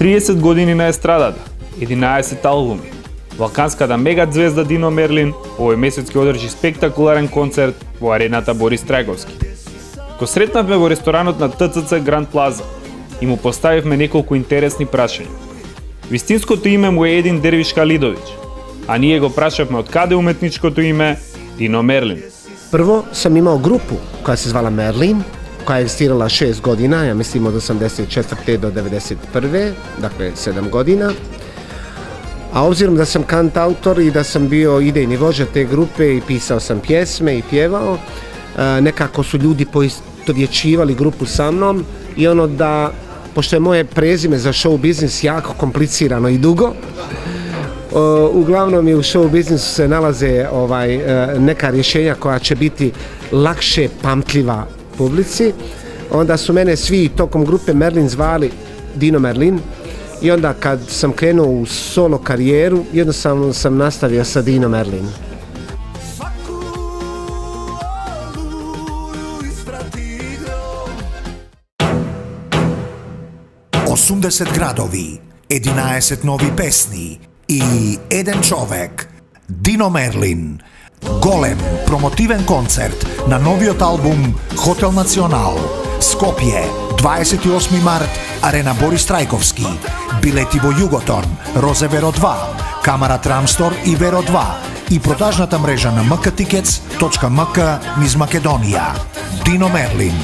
30 години на естрадата, 11 албуми. Балканската мега-звезда Дино Мерлин овој месец ќе одржи спектакуларен концерт во арената Борис Трајковски. Го сретнавме во ресторанот на ТЦЦ Гранд Плаза и му поставивме неколку интересни прашања. Вистинското име му е Един Дервиш Халидовиќ, а ние го прашавме од каде уметничкото име Дино Мерлин. Prvo sam imao grupu koja se zvala Merlin, koja je egzistirala 6 godina, ja mislim od 84. do 91. Dakle 7 godina. A obzirom da sam kantautor i da sam bio idejni vođa te grupe i pisao sam pjesme i pjevao, nekako su ljudi poistovjećivali grupu sa mnom i ono da, pošto je moje prezime za show biznis jako komplicirano i dugo, uglavnom i u show biznisu se nalaze neka rješenja koja će biti lakše pamtljiva publici. Onda su mene svi tokom grupe Merlin zvali Dino Merlin i onda kad sam krenuo u solo karijeru jednostavno sam nastavio sa Dino Merlin. 80 gradovi, 11 novi pesni i jedan čovek, Dino Merlin. Голем промотивен концерт на новиот албум Хотел Национал. Скопје, 28 март, арена Борис Трајковски. Билети во Југотон, Розе Веро 2, Камара Трамстор и Веро 2 и продажната мрежа на mktickets.mk низ Македонија. Дино Мерлин.